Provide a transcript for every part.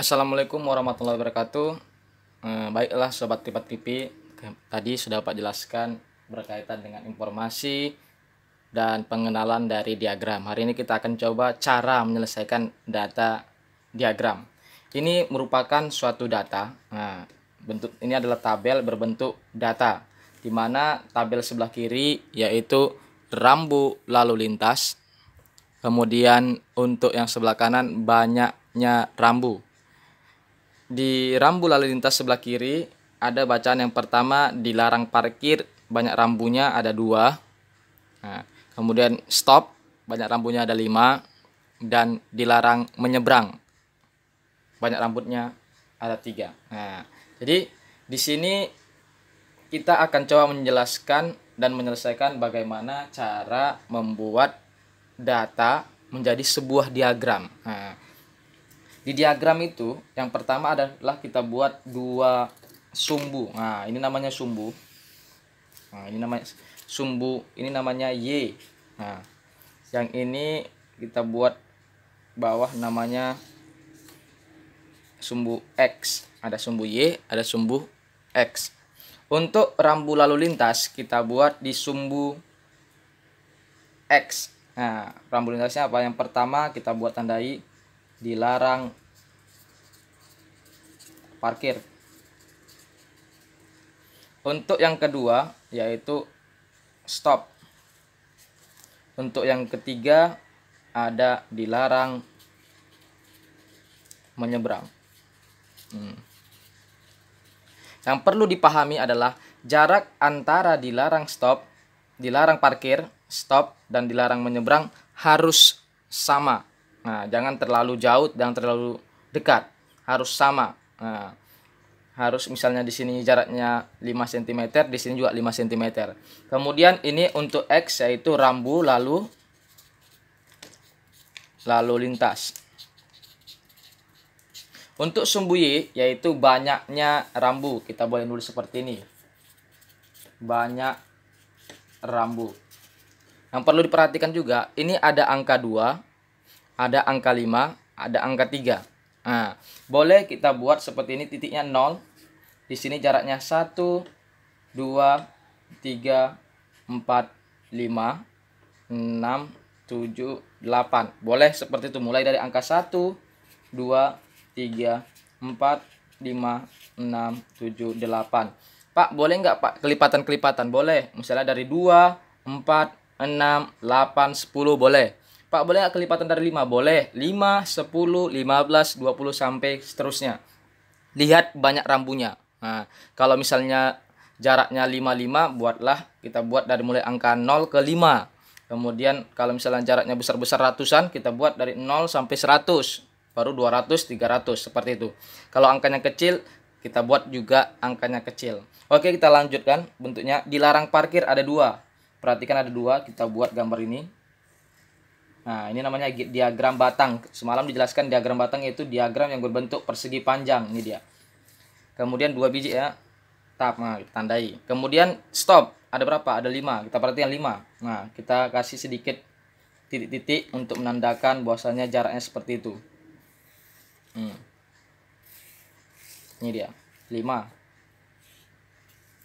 Assalamualaikum warahmatullahi wabarakatuh. Baiklah Sobat Tripat TV, tadi sudah Pak jelaskan berkaitan dengan informasi dan pengenalan dari diagram. Hari ini kita akan coba cara menyelesaikan data diagram. Ini merupakan suatu data. Bentuk ini adalah tabel berbentuk data, di mana tabel sebelah kiri yaitu rambu lalu lintas. Kemudian untuk yang sebelah kanan banyaknya rambu. Di rambu lalu lintas sebelah kiri ada bacaan yang pertama, dilarang parkir, banyak rambunya ada 2. Kemudian stop, banyak rambunya ada 5, dan dilarang menyeberang, banyak rambutnya ada 3. Jadi di sini kita akan coba menjelaskan dan menyelesaikan bagaimana cara membuat data menjadi sebuah diagram. Di diagram itu yang pertama adalah kita buat 2 sumbu. Ini namanya sumbu. Ini namanya sumbu, ini namanya Y. Yang ini kita buat bawah namanya sumbu X. Ada sumbu Y, ada sumbu X. Untuk rambu lalu lintas kita buat di sumbu X. Rambu lintasnya apa? Yang pertama kita buat tandai dilarang parkir. Untuk yang kedua yaitu stop. Untuk yang ketiga ada dilarang menyeberang. Yang perlu dipahami adalah jarak antara dilarang stop, dilarang parkir, stop, dan dilarang menyeberang harus sama. Jangan terlalu jauh, jangan terlalu dekat, harus sama. Harus misalnya di sini jaraknya 5 cm, di sini juga 5 cm. Kemudian ini untuk X yaitu rambu lalu lintas. Untuk sumbu Y yaitu banyaknya rambu, kita boleh nulis seperti ini. Banyak rambu. Yang perlu diperhatikan juga, ini ada angka 2, ada angka 5, ada angka 3. Boleh kita buat seperti ini, titiknya 0. Di sini jaraknya 1, 2, 3, 4, 5, 6, 7, 8. Boleh seperti itu, mulai dari angka 1, 2, 3, 4, 5, 6, 7, 8. Pak, boleh nggak Pak kelipatan-kelipatan? Boleh. Misalnya dari 2, 4, 6, 8, 10 boleh. Pak, boleh nggak kelipatan dari 5? Boleh. 5, 10, 15, 20 sampai seterusnya. Lihat banyak rambunya. Kalau misalnya jaraknya 55, kita buat dari mulai angka 0 ke 5. Kemudian kalau misalnya jaraknya besar-besar ratusan, kita buat dari 0 sampai 100. Baru 200, 300 seperti itu. Kalau angkanya kecil, kita buat juga angkanya kecil. Oke, kita lanjutkan bentuknya. Dilarang parkir ada 2. Perhatikan ada 2, kita buat gambar ini. Ini namanya diagram batang. Semalam dijelaskan diagram batang yaitu diagram yang berbentuk persegi panjang. Ini dia. Kemudian 2 biji ya. Tandai. Kemudian stop. Ada berapa? Ada 5. Kita perhatikan 5. Kita kasih sedikit titik-titik untuk menandakan bahwasanya jaraknya seperti itu. Ini dia. 5.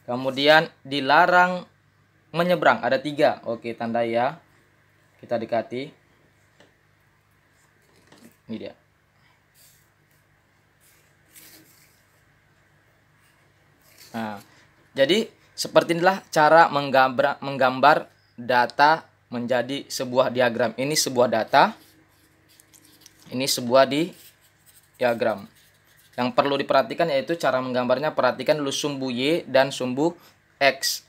Kemudian dilarang menyeberang. Ada 3. Oke, tandai ya. Kita dekati. Ini dia. Jadi seperti inilah cara menggambar data menjadi sebuah diagram. Ini sebuah data, ini sebuah diagram. Yang perlu diperhatikan yaitu cara menggambarnya. Perhatikan dulu sumbu Y dan sumbu X.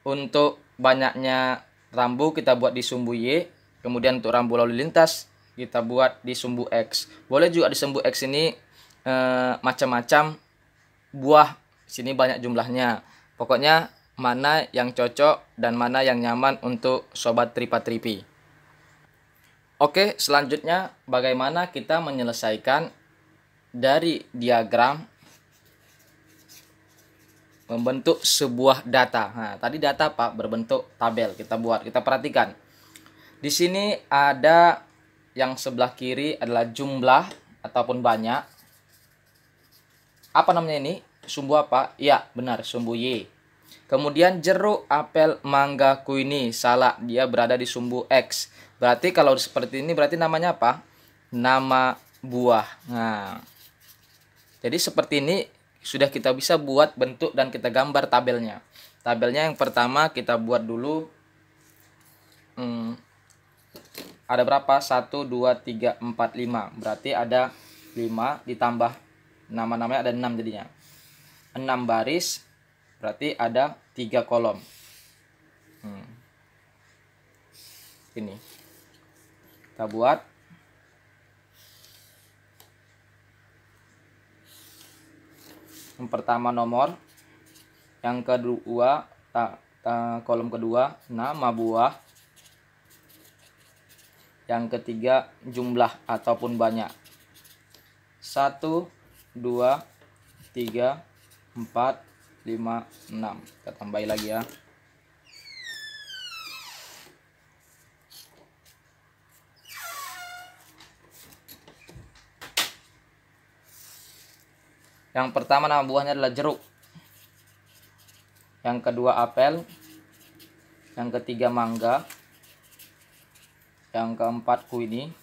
Untuk banyaknya rambu kita buat di sumbu Y. Kemudian untuk rambu lalu lintas kita buat di sumbu X. Boleh juga di sumbu X ini macam-macam buah. Sini banyak jumlahnya. Pokoknya mana yang cocok dan mana yang nyaman untuk Sobat Tripat TV. Oke, selanjutnya bagaimana kita menyelesaikan dari diagram membentuk sebuah data. Tadi data Pak berbentuk tabel. Kita perhatikan. Di sini ada yang sebelah kiri adalah jumlah ataupun banyak. Apa namanya ini? Sumbu apa? Ya, benar, sumbu Y. Kemudian jeruk, apel, mangga, kuini, salak, dia berada di sumbu X. Berarti kalau seperti ini berarti namanya apa? Nama buah. Nah, jadi seperti ini sudah kita bisa buat bentuk dan kita gambar tabelnya. Tabelnya yang pertama kita buat dulu. Ada berapa? 1, 2, 3, 4, 5. Berarti ada 5 ditambah nama-namanya ada 6 jadinya. 6 baris berarti ada 3 kolom. Ini kita buat. Yang pertama nomor, yang kedua kolom kedua nama buah, yang ketiga jumlah ataupun banyak. 1, 2, 3, 4, 5, 6. Kita tambahin lagi ya. Yang pertama nama buahnya adalah jeruk. Yang kedua apel. Yang ketiga mangga. Yang keempat kuini.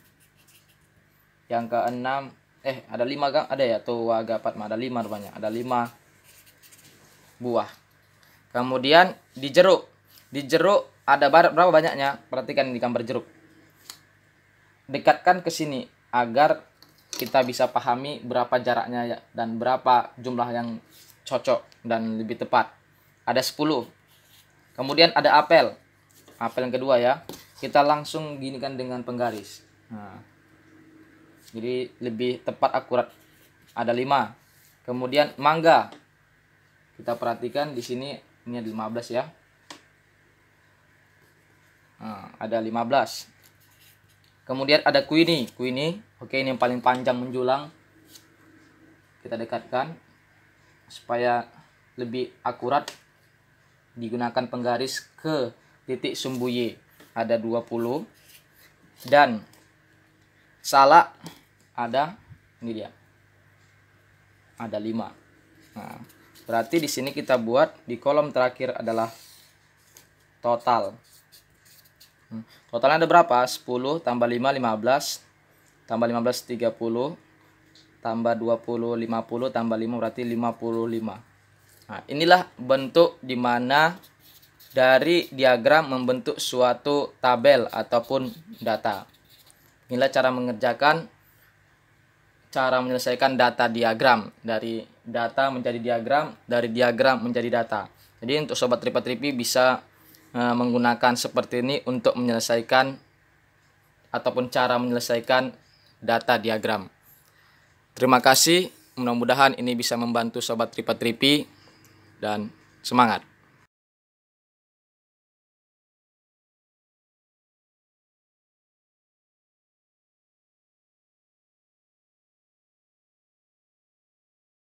Yang keenam ada 5 kan? Ada ya tuh agak 4 ada 5 rupanya. Ada 5 buah. Kemudian di jeruk. Di jeruk ada berapa banyaknya? Perhatikan di gambar jeruk. Dekatkan ke sini agar kita bisa pahami berapa jaraknya dan berapa jumlah yang cocok dan lebih tepat. Ada 10. Kemudian ada apel. Apel yang kedua ya. Kita langsung ginikan dengan penggaris. Nah, jadi lebih tepat akurat. Ada 5. Kemudian mangga. Kita perhatikan di sini ini ada 15 ya. Nah, ada 15. Kemudian ada kuini. Kuini, oke, ini yang paling panjang menjulang. Kita dekatkan supaya lebih akurat. Digunakan penggaris ke titik sumbu Y. Ada 20. Dan salak ada, ini dia. Ada 5. Nah, berarti di sini kita buat di kolom terakhir adalah total. Totalnya ada berapa? 10 tambah 5, 15. Tambah 15, 30. Tambah 20, 50. Tambah 5 berarti 55. Nah, inilah bentuk dimana dari diagram membentuk suatu tabel ataupun data. Inilah cara mengerjakan, cara menyelesaikan data diagram. Dari data menjadi diagram, dari diagram menjadi data. Jadi untuk sobat Tripa-Tripi bisa menggunakan seperti ini untuk menyelesaikan ataupun cara menyelesaikan data diagram. Terima kasih, mudah-mudahan ini bisa membantu sobat Tripa-Tripi dan semangat.